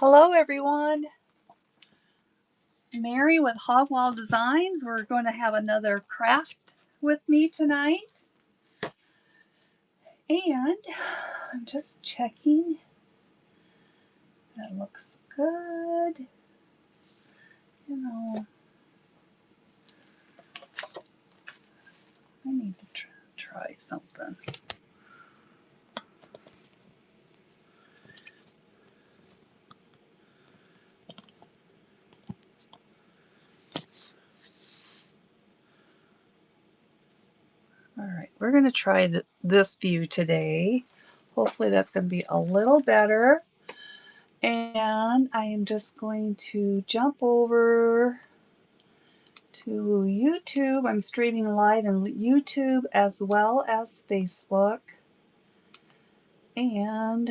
Hello everyone, it's Mary with Hogwall Designs. We're going to have another craft with me tonight. And I'm just checking. That looks good. I need to try something. All right, we're going to try this view today. Hopefully that's going to be a little better. And I am just going to jump over to YouTube. I'm streaming live in YouTube as well as Facebook. And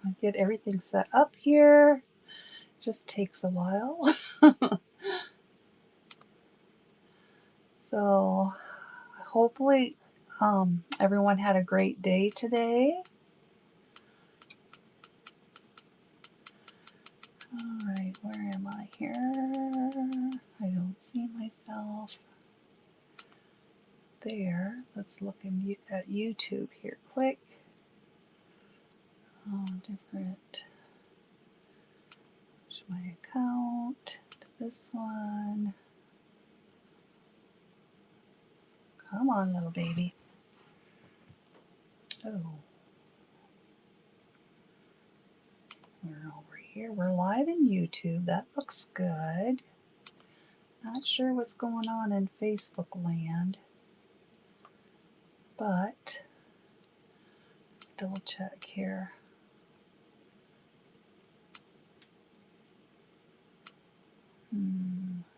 I get everything set up here. It just takes a while. So hopefully everyone had a great day today. All right, where am I here? I don't see myself there. Let's look at YouTube here quick. Different. My account to this one. Come on, little baby. Oh. We're over here. We're live in YouTube. That looks good. Not sure what's going on in Facebook land, but let's double check here.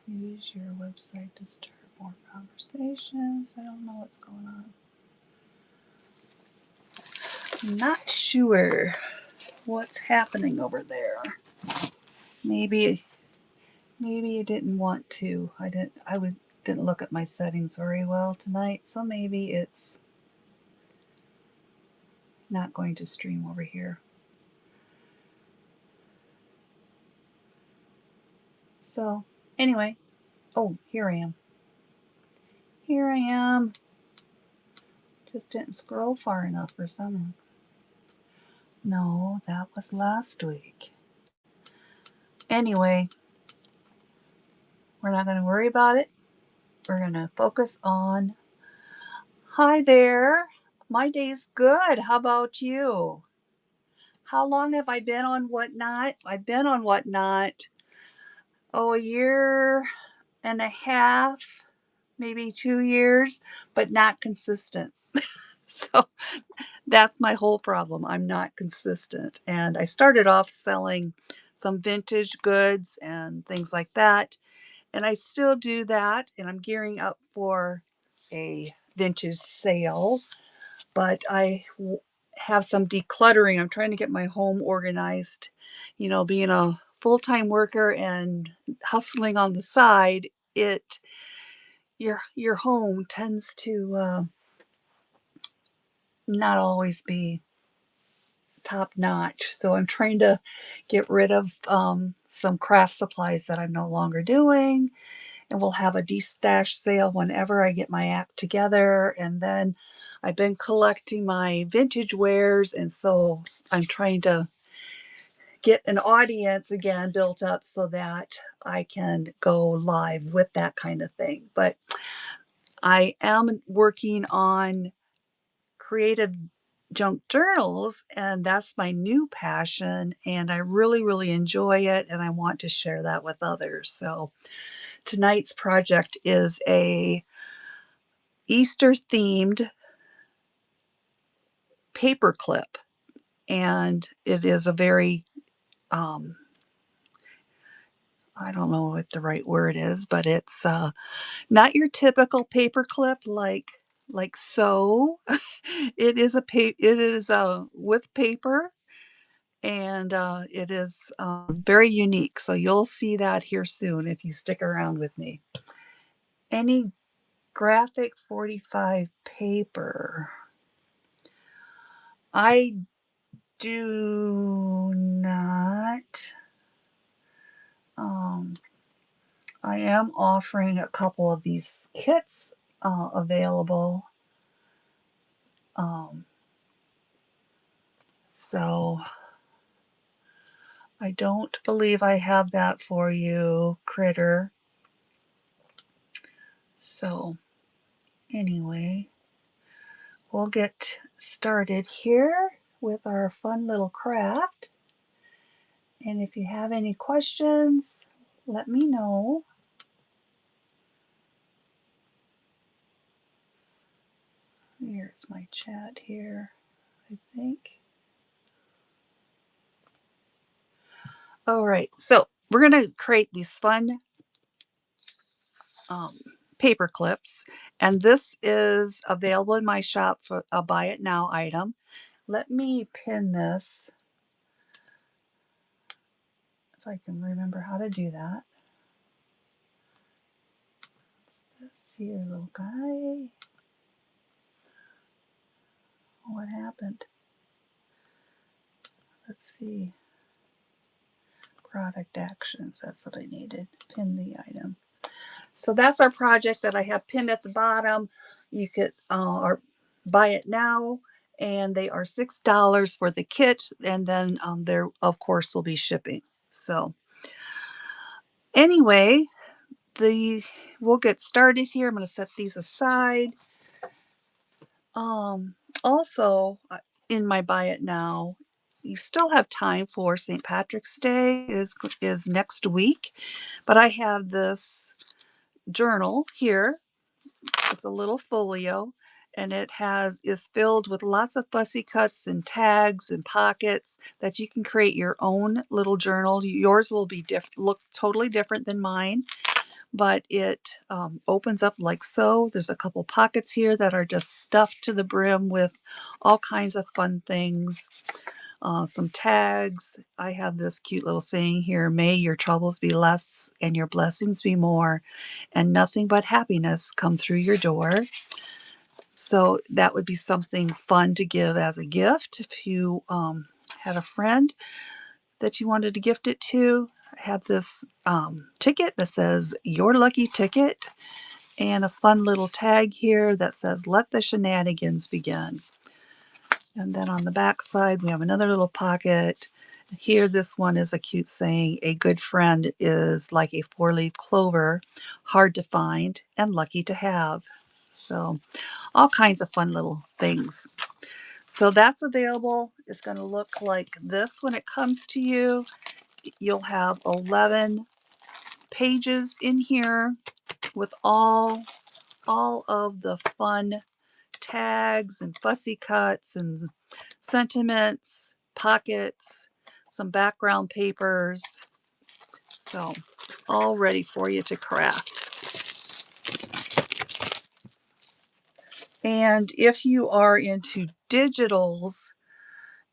Use your website to start more conversations. I don't know what's going on. I'm not sure what's happening over there. Maybe you didn't want to. I didn't look at my settings very well tonight, so maybe it's not going to stream over here. So anyway, oh, here I am. Here I am. Just didn't scroll far enough for some. No, that was last week. Anyway, we're not going to worry about it. We're going to focus on, hi there. My day's good. How about you? How long have I been on Whatnot? I've been on Whatnot, a year and a half, maybe 2 years, but not consistent. So that's my whole problem. I'm not consistent. And I started off selling some vintage goods and things like that. And I still do that. And I'm gearing up for a vintage sale. But I have some decluttering. I'm trying to get my home organized. You know, being a full-time worker and hustling on the side, your home tends to not always be top notch. So I'm trying to get rid of some craft supplies that I'm no longer doing. And we'll have a de-stash sale whenever I get my act together. And then I've been collecting my vintage wares. And so I'm trying to get an audience again built up so that I can go live with that kind of thing. But I am working on creative junk journals, and that's my new passion, and I really enjoy it, and I want to share that with others. So tonight's project is a Easter themed paper clip, and it is a very I don't know what the right word is, but it's not your typical paper clip like so. It is with paper, and it is very unique. So you'll see that here soon if you stick around with me. Any graphic 45 paper? I do not. I am offering a couple of these kits available. So I don't believe I have that for you, Critter. So anyway, we'll get started here with our fun little craft. And if you have any questions, let me know. Here's my chat here, I think. All right, so we're going to create these fun paper clips, and this is available in my shop for a buy it now item. Let me pin this if I can remember how to do that. Let's see here, little guy. What happened? Let's see. Product actions, that's what I needed. Pin the item. So that's our project that I have pinned at the bottom. You could or buy it now, and they are $6 for the kit, and then there of course will be shipping. So anyway, we'll get started here. I'm going to set these aside. Also, in my buy it now, you still have time for St. Patrick's Day is next week, but I have this journal here. It's a little folio, and it is filled with lots of fussy cuts and tags and pockets that you can create your own little journal. Yours will be look totally different than mine, but it opens up like so. There's a couple pockets here that are just stuffed to the brim with all kinds of fun things. Some tags. I have this cute little saying here: may your troubles be less and your blessings be more, and nothing but happiness come through your door. So that would be something fun to give as a gift if you had a friend that you wanted to gift it to. I have this ticket that says your lucky ticket, and a fun little tag here that says let the shenanigans begin. And then on the back side we have another little pocket. Here, this one is a cute saying: a good friend is like a four-leaf clover, hard to find and lucky to have. So all kinds of fun little things. So that's available. It's going to look like this when it comes to you. You'll have 11 pages in here with all of the fun tags and fussy cuts and sentiments, pockets, some background papers. So all ready for you to craft. And if you are into digitals,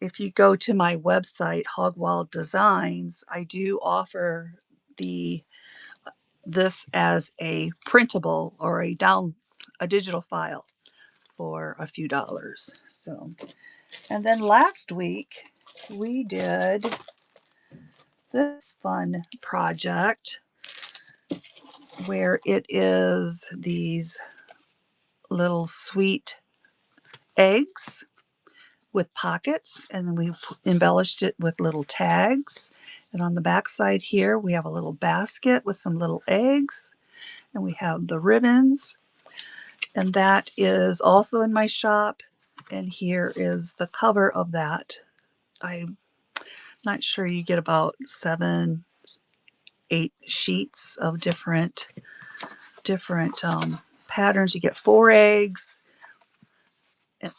if you go to my website, Hogwild Designs, I do offer this as a printable or a digital file for a few dollars. So, and then last week we did this fun project where it is these little sweet eggs with pockets, and then we embellished it with little tags. And on the back side here, we have a little basket with some little eggs, and we have the ribbons, and that is also in my shop. And here is the cover of that. I'm not sure, you get about 7, 8 sheets of different patterns. You get 4 eggs,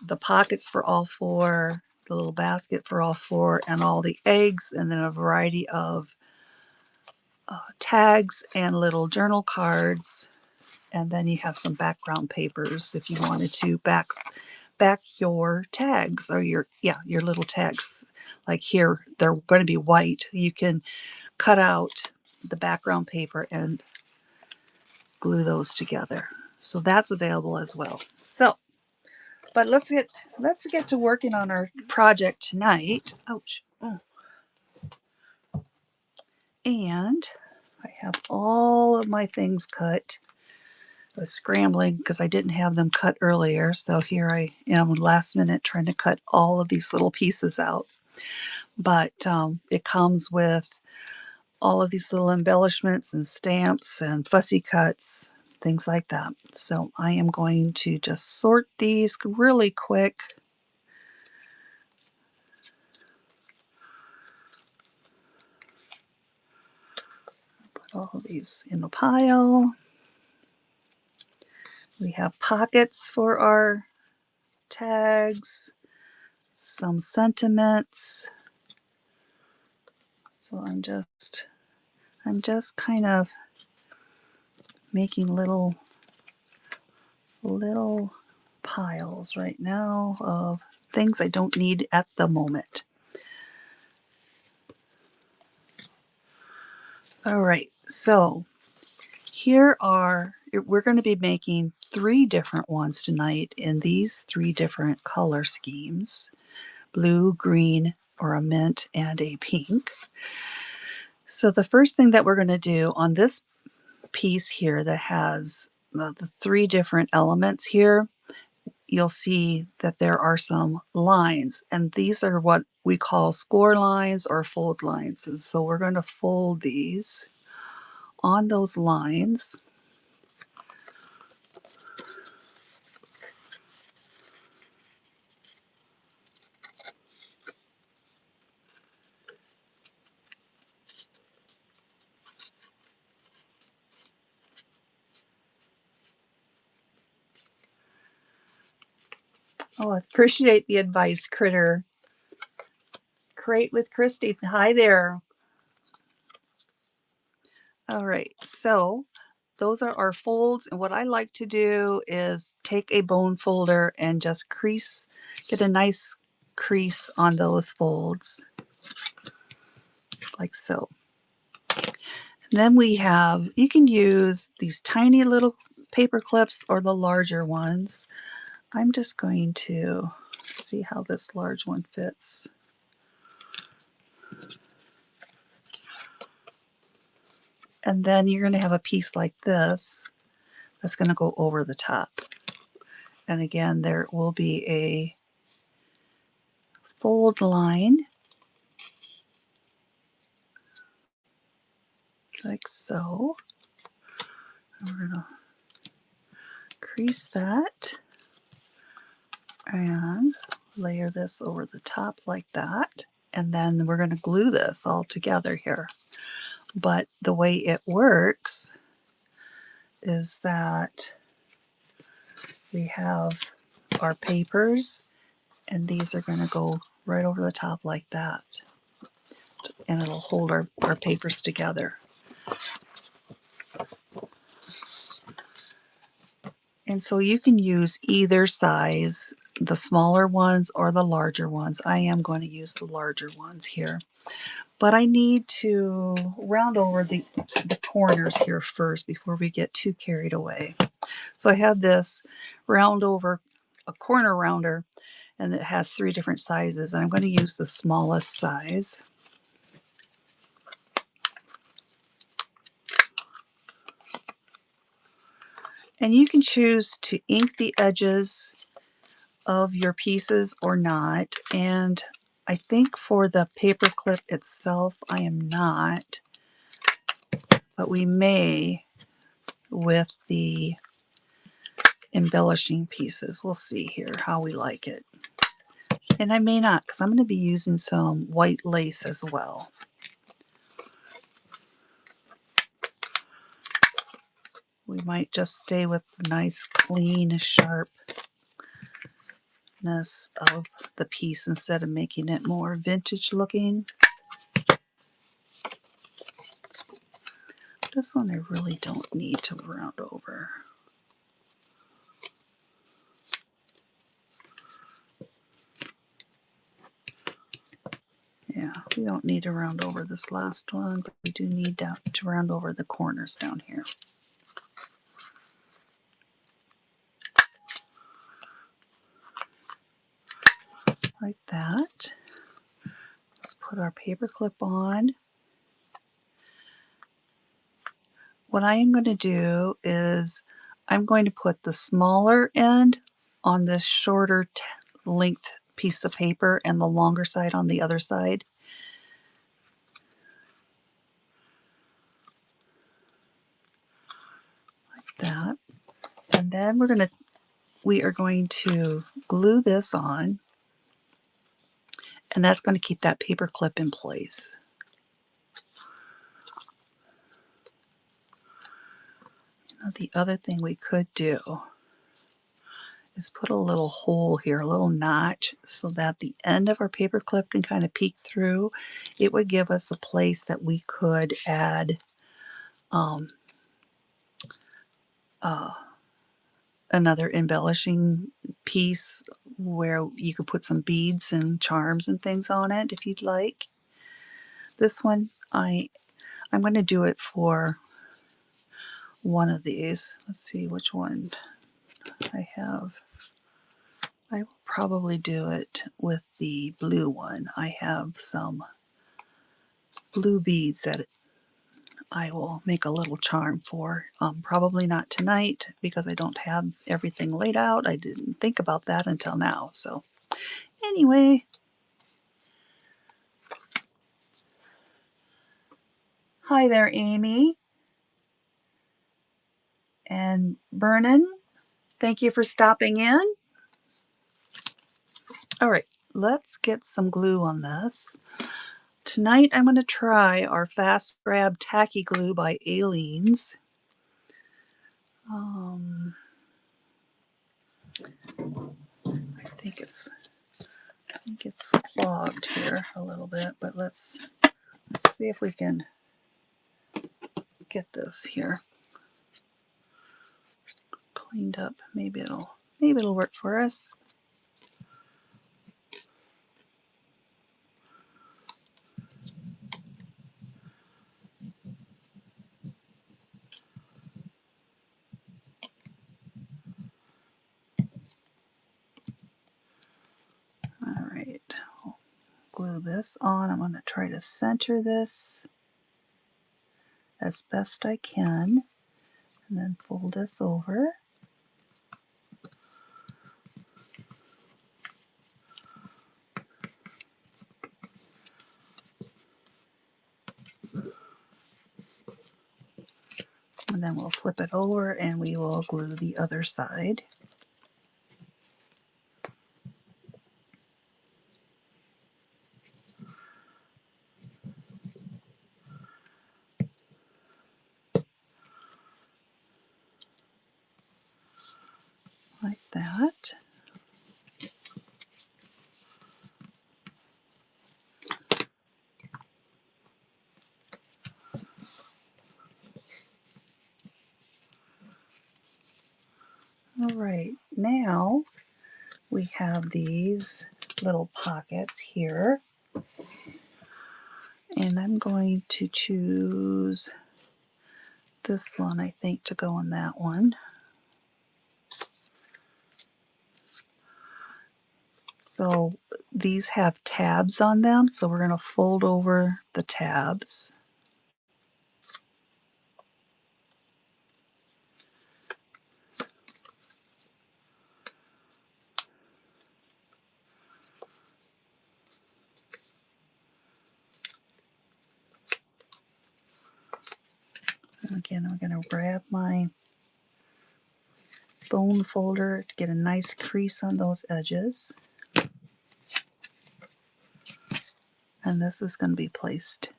the pockets for all 4, the little basket for all 4, and all the eggs, and then a variety of tags and little journal cards. And then you have some background papers if you wanted to back your tags, or your little tags. Like here, they're going to be white. You can cut out the background paper and glue those together. So that's available as well. So, but let's get to working on our project tonight. Ouch. Oh. And I have all of my things cut. I was scrambling because I didn't have them cut earlier, so here I am last minute trying to cut all of these little pieces out. But it comes with all of these little embellishments and stamps and fussy cuts, things like that. So I am going to just sort these really quick. Put all of these in a pile. We have pockets for our tags, some sentiments. So I'm just kind of making little piles right now of things I don't need at the moment. All right, so we're going to be making 3 different ones tonight in these 3 different color schemes: blue, green, or a mint, and a pink. So the first thing that we're going to do on this piece here that has the 3 different elements here, you'll see that there are some lines, and these are what we call score lines or fold lines. And so we're going to fold these on those lines. Oh, I appreciate the advice, Critter. Crate with Christy. Hi there. All right, so those are our folds, and what I like to do is take a bone folder and just get a nice crease on those folds, like so. And then you can use these tiny little paper clips or the larger ones. I'm just going to see how this large one fits. And then you're going to have a piece like this that's going to go over the top. And again, there will be a fold line like so. And we're going to crease that and layer this over the top like that. And then we're going to glue this all together here. But the way it works is that we have our papers, and these are going to go right over the top like that. And it'll hold our papers together. And so you can use either size, the smaller ones or the larger ones. I am going to use the larger ones here. But I need to round over the corners here first before we get too carried away. So I have this a corner rounder, and it has 3 different sizes, and I'm going to use the smallest size. And you can choose to ink the edges of your pieces or not. And I think for the paper clip itself, I am not, but we may with the embellishing pieces. We'll see here how we like it. And I may not, because I'm going to be using some white lace as well. We might just stay with the nice, clean, sharpness of the piece instead of making it more vintage looking. This one I really don't need to round over. Yeah, we don't need to round over this last one, but we do need to round over the corners down here. Like that. Let's put our paper clip on. what I am going to do is I'm going to put the smaller end on this shorter length piece of paper and the longer side on the other side. Like that. And then we are going to glue this on, and that's going to keep that paper clip in place. Now, the other thing we could do is put a little hole here, a little notch, so that the end of our paper clip can kind of peek through. It would give us a place that we could add another embellishing piece where you could put some beads and charms and things on it if you'd like. This one, I'm going to do it for one of these. Let's see which one I have. I will probably do it with the blue one. I have some blue beads that I will make a little charm for. Probably not tonight because I don't have everything laid out. I didn't think about that until now. So anyway, hi there, Amy and Vernon. Thank you for stopping in. All right, let's get some glue on this. Tonight I'm going to try our Fast Grab Tacky Glue by Aleene's. I think it's clogged here a little bit, but let's see if we can get this here cleaned up. Maybe it'll work for us. All right, I'll glue this on. I'm going to try to center this as best I can, and then fold this over. And then we'll flip it over and we will glue the other side. Like that. All right, now we have these little pockets here, and I'm going to choose this one, I think, to go in that one. So these have tabs on them, so we're going to fold over the tabs. And again, I'm going to grab my bone folder to get a nice crease on those edges. And this is going to be placed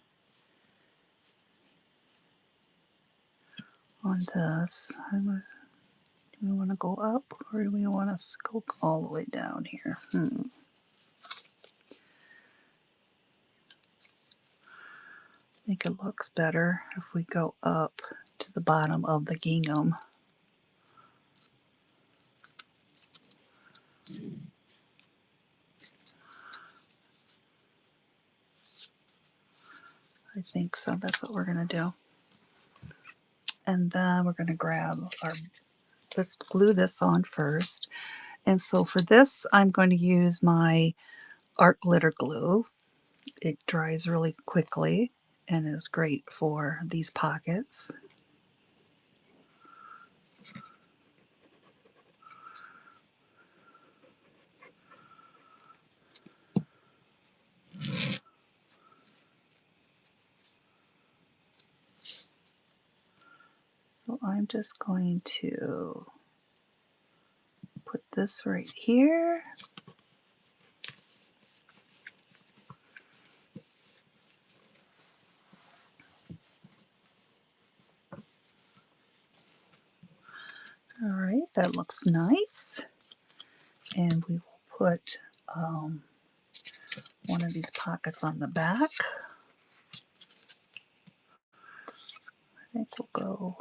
on this. Do we want to go up or do we want to go all the way down here? I think it looks better if we go up to the bottom of the gingham. I think so. That's what we're going to do. And then we're going to grab let's glue this on first. And so for this, I'm going to use my art glitter glue. It dries really quickly and is great for these pockets. So I'm just going to put this right here. All right, that looks nice. And we will put one of these pockets on the back. I think we'll go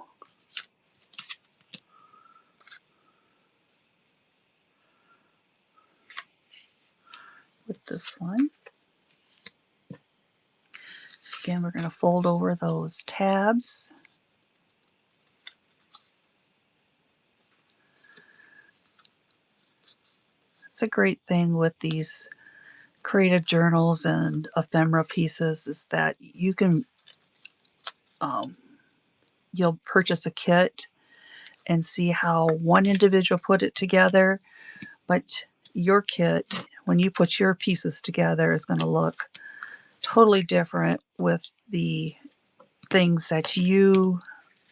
with this one. Again, we're going to fold over those tabs. It's a great thing with these creative journals and ephemera pieces is that you can, you'll purchase a kit and see how one individual put it together, but your kit, when you put your pieces together, is going to look totally different with the things that you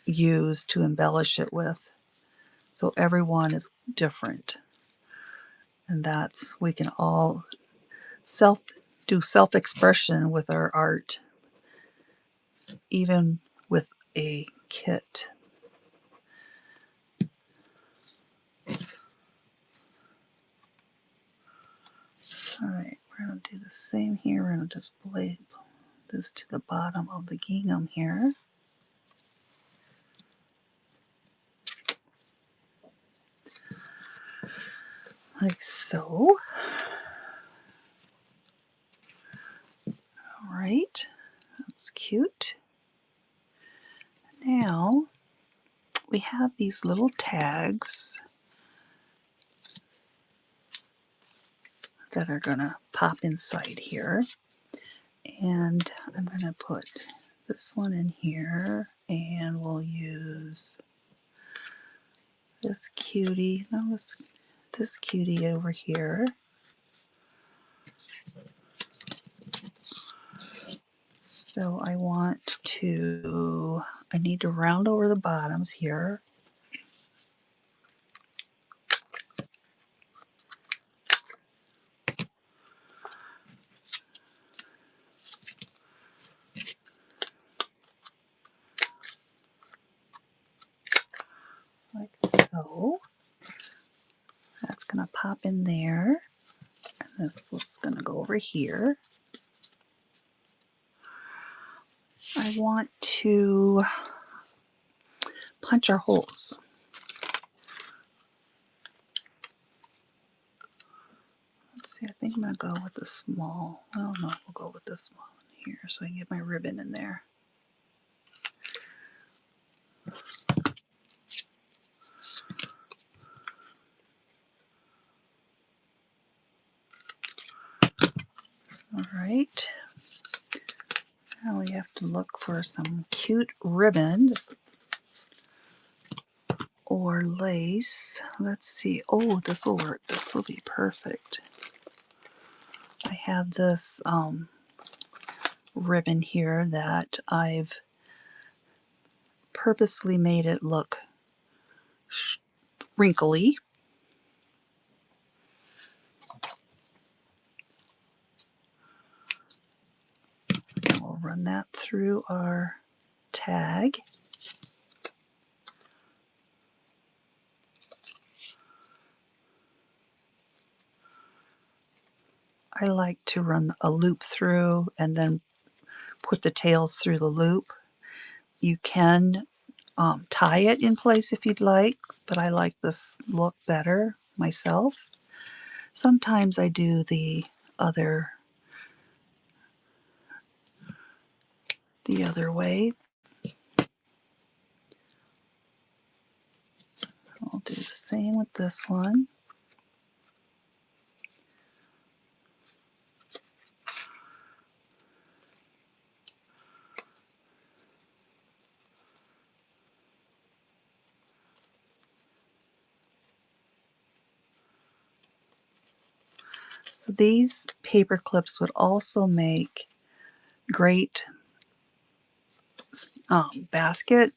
use to embellish it with. So everyone is different. And that's, we can all do self-expression with our art, even with a kit. All right, we're going to do the same here. We're going to just blade this to the bottom of the gingham here. Like so. All right, that's cute. Now we have these little tags that are going to pop inside here. And I'm going to put this one in here, and we'll use this cutie, no, this cutie over here. So I need to round over the bottoms here. Like so. That's going to pop in there. And this is going to go over here. I want to punch our holes. Let's see, I think I'm going to go with the small. Oh no, we'll go with this one here so I can get my ribbon in there. All right. Now we have to look for some cute ribbons or lace. Let's see. Oh, this will work. This will be perfect. I have this ribbon here that I've purposely made it look wrinkly. And we'll run that through our tag. I like to run a loop through and then put the tails through the loop. You can tie it in place if you'd like, but I like this look better myself. Sometimes I do the other way. I'll do the same with this one. So these paper clips would also make great basket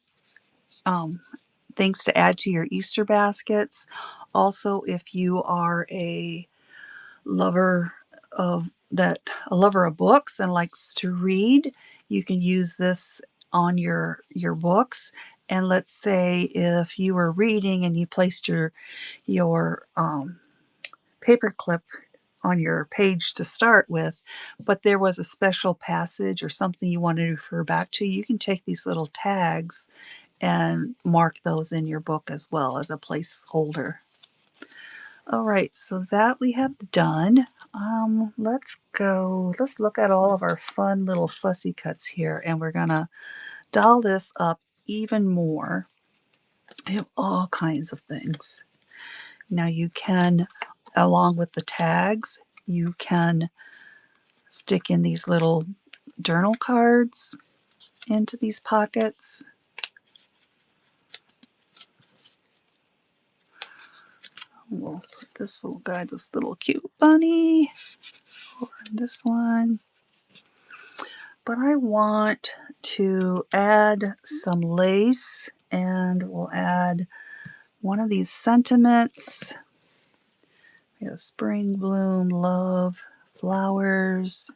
things to add to your Easter baskets. Also, if you are a lover a lover of books and likes to read, you can use this on your books. And let's say if you were reading and you placed your paper clip on your page to start with, but there was a special passage or something you wanted to refer back to, you can take these little tags and mark those in your book as well as a placeholder. All right, so that we have done. Let's look at all of our fun little fussy cuts here, and we're gonna doll this up even more. I have all kinds of things. Now you can, along with the tags, you can stick in these little journal cards into these pockets. We'll put this little guy, this little cute bunny, over in this one. But I want to add some lace, and we'll add one of these sentiments. We have spring, bloom, love, flowers,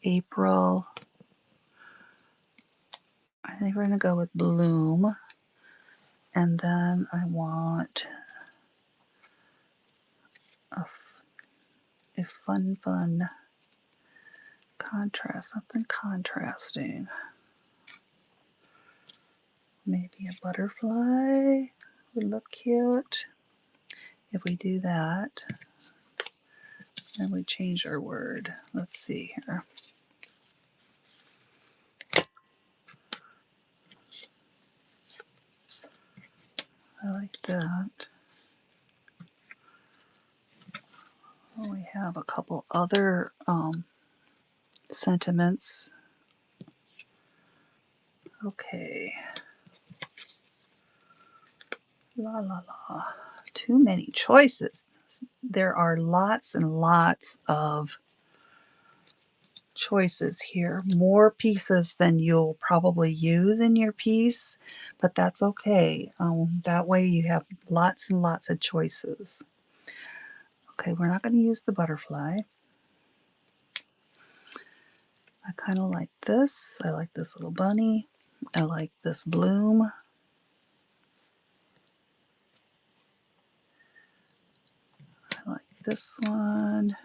April. I think we're going to go with bloom. And then I want a fun contrast, something contrasting. Maybe a butterfly would look cute. If we do that, then we change our word. Let's see here. I like that. Well, we have a couple other sentiments. Okay. La la la. Too many choices. There are lots and lots of choices here. More pieces than you'll probably use in your piece, but that's okay. That way you have lots and lots of choices. Okay, we're not going to use the butterfly. I kind of like this. I like this little bunny. I like this bloom. I like this one.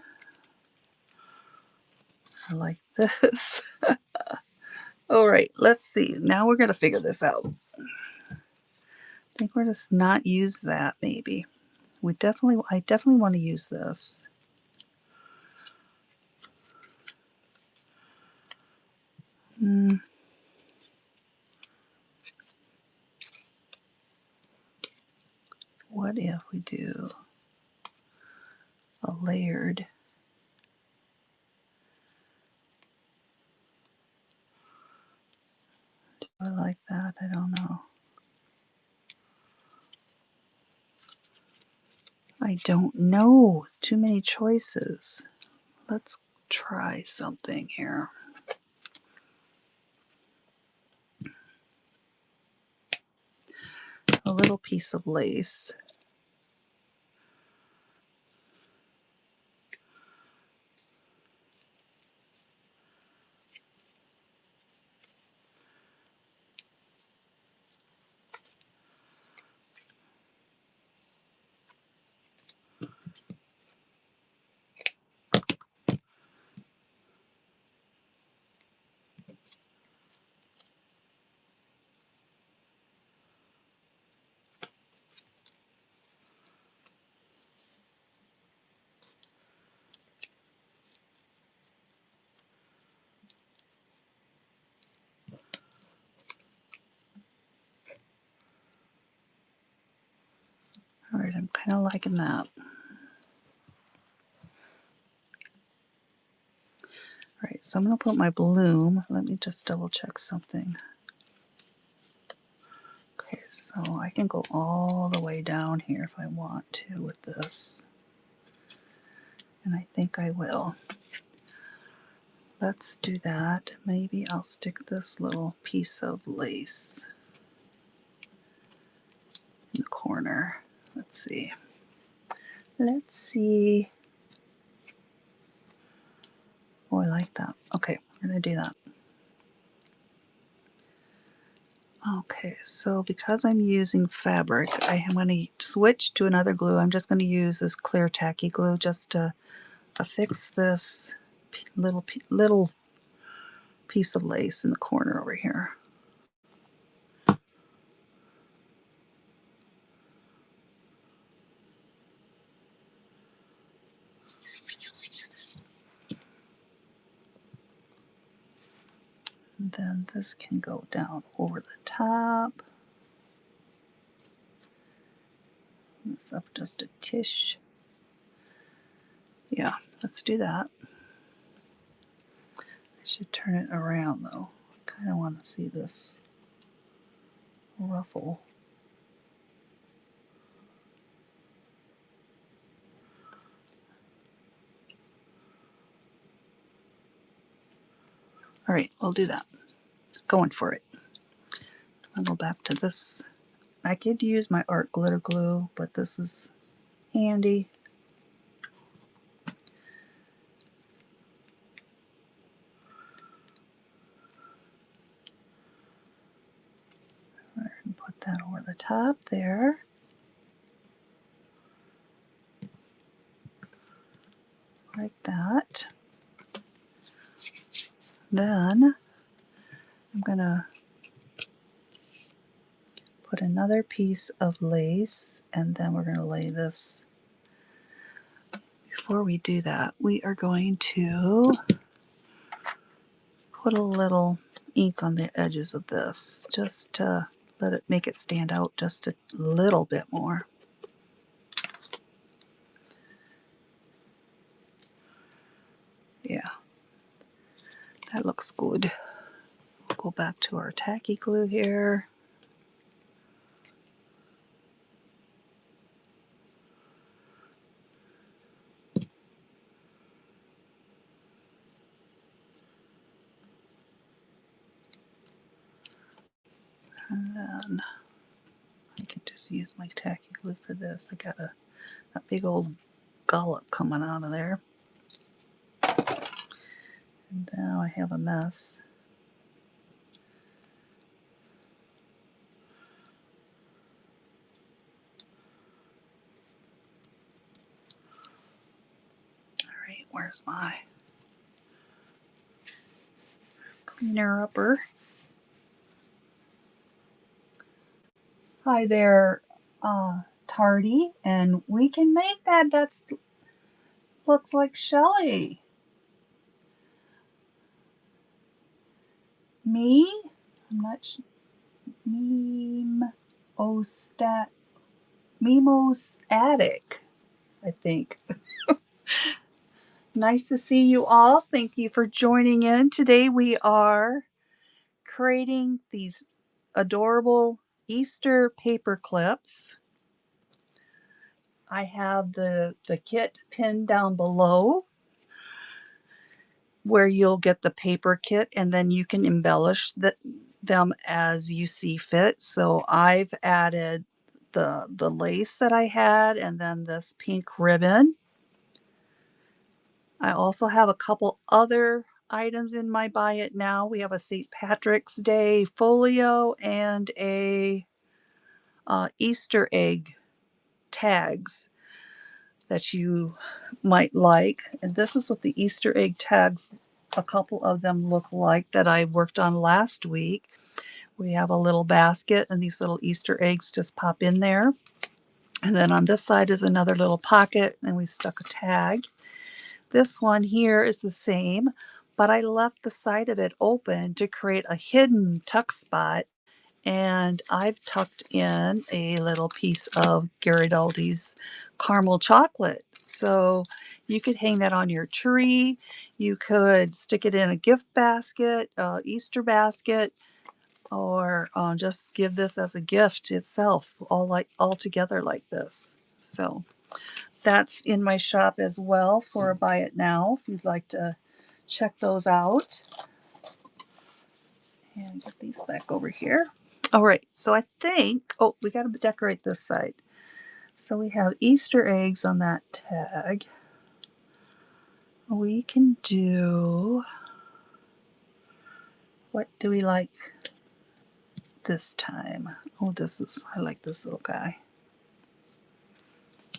I like this. All right, let's see. Now we're going to figure this out. I think we're just not use that maybe. I definitely want to use this. What if we do a layered? Do I like that? I don't know. I don't know. It's too many choices. Let's try something here. A little piece of lace. All right, I'm kind of liking that. All right, so I'm going to put my bloom. Let me just double check something. Okay, so I can go all the way down here if I want to with this. And I think I will. Let's do that. Maybe I'll stick this little piece of lace in the corner. Let's see. Let's see. Oh, I like that. Okay, we're going to do that. Okay, so because I'm using fabric, I am going to switch to another glue. I'm just going to use this clear tacky glue just to affix this little piece of lace in the corner over here. And then this can go down over the top. This up just a tish. Yeah, let's do that. I should turn it around though. I kind of want to see this ruffle. All right, we'll do that. Going for it. I'll go back to this. I could use my art glitter glue, but this is handy. And put that over the top there. Like that. Then I'm gonna put another piece of lace, and then we're gonna lay this. Before we do that, we are going to put a little ink on the edges of this, just to let it make it stand out just a little bit more. Yeah, that looks good. We'll go back to our tacky glue here. And then I can just use my tacky glue for this. I got a big old dollop coming out of there. And now I have a mess. All right, where's my cleaner upper? Hi there, Tardy, and we can make that. That's looks like Shelly. Me? I'm not sure. Memo's Attic, I think. Nice to see you all. Thank you for joining in. Today we are creating these adorable Easter paper clips. I have the kit pinned down below where you'll get the paper kit, and then you can embellish them as you see fit. So I've added the lace that I had, and then this pink ribbon. I also have a couple other items in my buy it now. We have a St. Patrick's Day folio and a Easter egg tags that you might like. And this is what the Easter egg tags, a couple of them look like that I worked on last week. We have a little basket and these little Easter eggs just pop in there. And then on this side is another little pocket, and we stuck a tag. This one here is the same, but I left the side of it open to create a hidden tuck spot. And I've tucked in a little piece of Ghirardelli's caramel chocolate. So you could hang that on your tree. You could stick it in a gift basket, Easter basket, or just give this as a gift itself, all together like this. So That's in my shop as well for a Buy It Now if you'd like to check those out. And get these back over here. All right, so I think, oh, we got to decorate this side. So we have Easter eggs on that tag. We can do, what do we like this time? Oh, I like this little guy.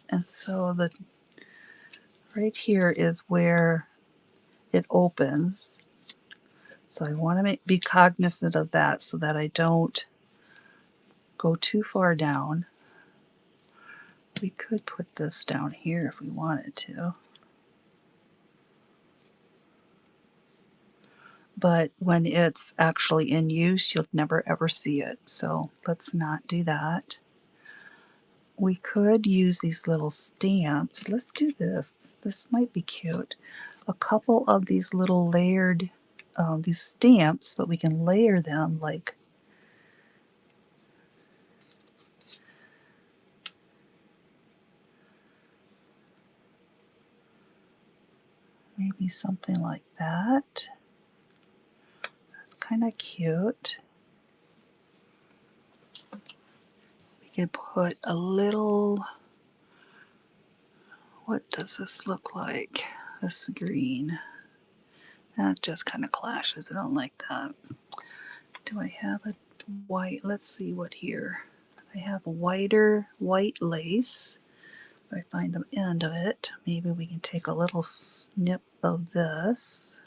And so right here is where it opens. So I want to be cognizant of that so that I don't go too far down. We could put this down here if we wanted to. But when it's actually in use, you'll never ever see it. So let's not do that. We could use these little stamps. Let's do this. This might be cute. A couple of these little layered, these stamps, but we can layer them like maybe something like that. That's kind of cute. We could put a little, what does this look like? This green. That just kind of clashes. I don't like that. Do I have a white? Let's see what here. I have a whiter white lace. If I find the end of it, maybe we can take a little snip of this.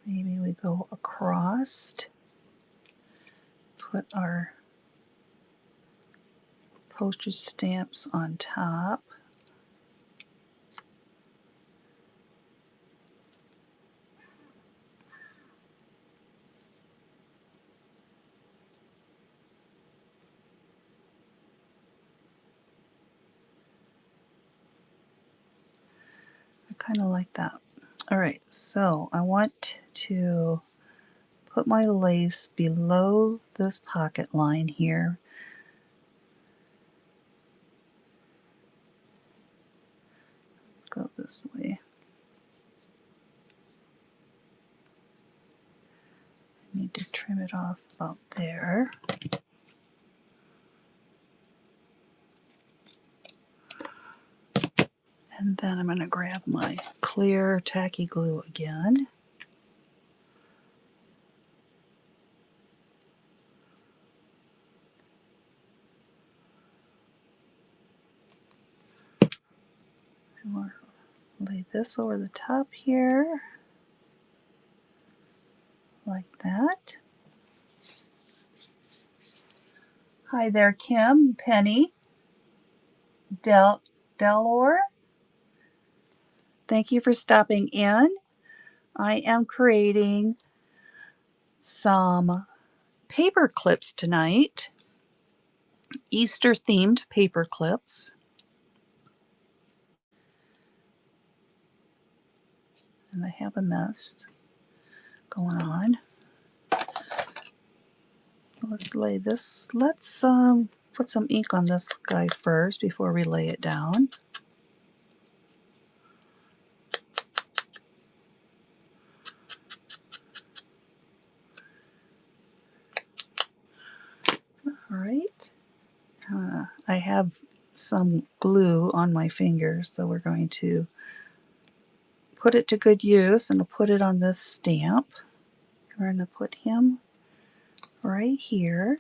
Maybe we go across, put our postage stamps on top. I kind of like that. All right, so I want to put my lace below this pocket line here. Let's go this way. I need to trim it off about there. And then I'm going to grab my clear tacky glue again. And we'll lay this over the top here, like that. Hi there, Kim, Penny, Delor. Thank you for stopping in. I am creating some paper clips tonight, Easter themed paper clips. And I have a mess going on. Let's lay this, let's put some ink on this guy first before we lay it down. All right. I have some glue on my fingers, so we're going to put it to good use and I'll put it on this stamp. We're going to put him right here.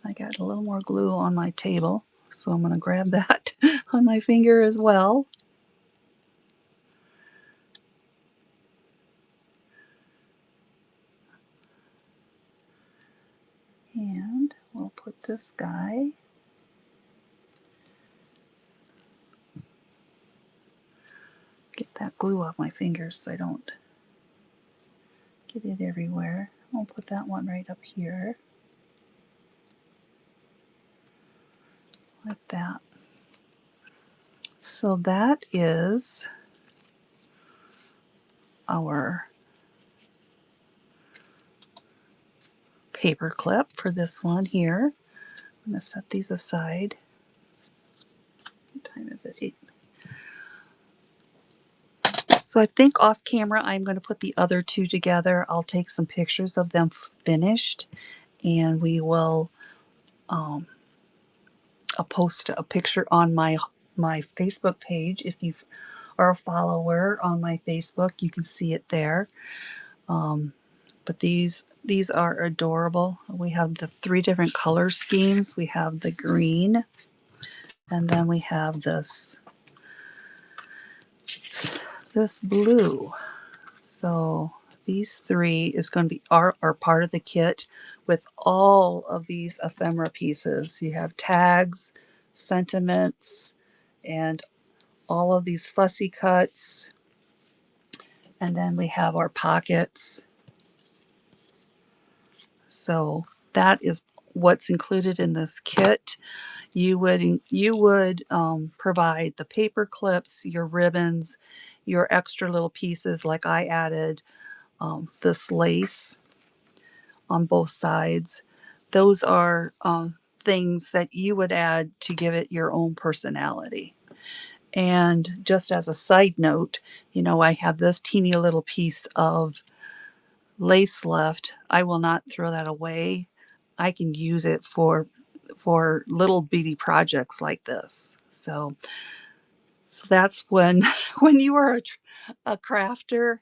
I got a little more glue on my table, so I'm going to grab that on my finger as well. And we'll put this guy get that glue off my fingers so I don't get it everywhere. I'll put that one right up here, like that. So that is our paper clip for this one here. I'm going to set these aside. What time is it? 8. So I think off camera I'm going to put the other two together. I'll take some pictures of them finished, and we will I'll post a picture on my Facebook page. If you are a follower on my Facebook, you can see it there. But these are adorable. We have the 3 different color schemes. We have the green, and then we have this blue. So these 3 is going to be are part of the kit with all of these ephemera pieces. You have tags, sentiments, and all of these fussy cuts. And then we have our pockets. So that is what's included in this kit. You would provide the paper clips, your ribbons, your extra little pieces. Like I added this lace on both sides. Those are things that you would add to give it your own personality. And just as a side note, I have this teeny little piece of lace left. I will not throw that away. I can use it for little bitty projects like this. So that's when when you are a crafter,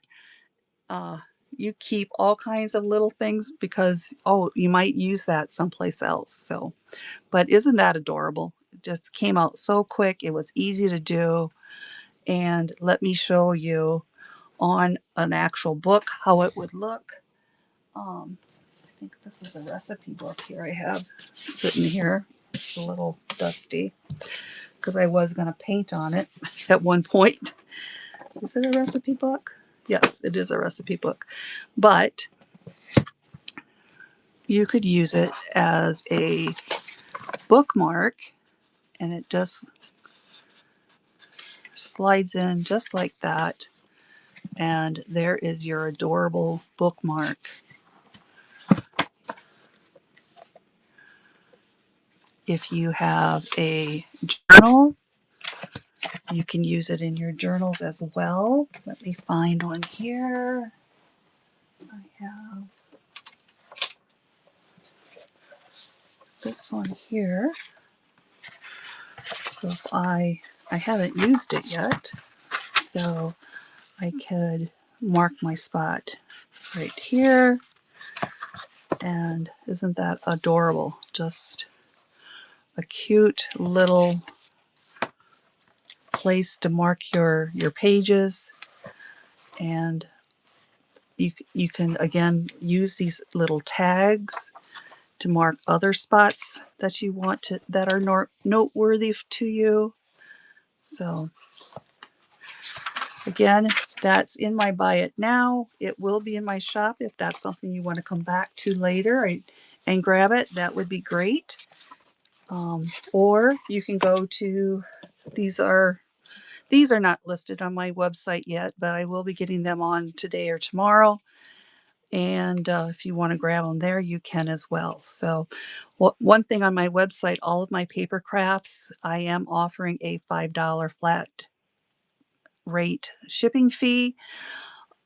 uh, you keep all kinds of little things because you might use that someplace else. So, but isn't that adorable? It just came out so quick. It was easy to do, and let me show you on an actual book how it would look. I think this is a recipe book here I have sitting here. It's a little dusty because I was going to paint on it at one point. Is it a recipe book? Yes, it is a recipe book. But you could use it as a bookmark, and it just slides in just like that. And there is your adorable bookmark. If you have a journal, you can use it in your journals as well. Let me find one here. I have this one here. So if I haven't used it yet, so I could mark my spot right here. And isn't that adorable? Just a cute little place to mark your pages. And you can again use these little tags to mark other spots that you want to that are noteworthy to you. So again, that's in my buy it now. It will be in my shop if that's something you want to come back to later and grab it. That would be great. Or you can go to these are not listed on my website yet, but I will be getting them on today or tomorrow. And if you want to grab them there, you can as well. So one thing on my website, all of my paper crafts, I am offering a $5 flat rate shipping fee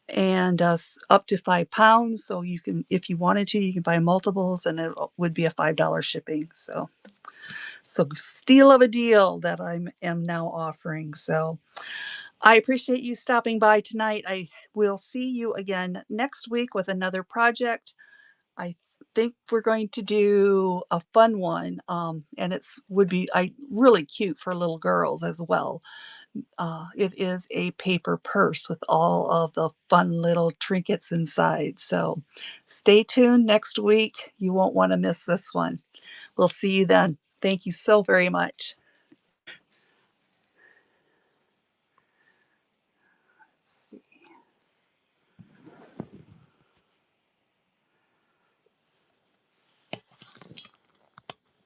and up to £5. So you can, if you wanted to, you can buy multiples and it would be a $5 shipping. So steal of a deal that I am now offering. So I appreciate you stopping by tonight. I will see you again next week with another project. I think we're going to do a fun one, and would be really cute for little girls as well. It is a paper purse with all of the fun little trinkets inside. So stay tuned next week. You won't want to miss this one. We'll see you then. Thank you so very much. Let's see.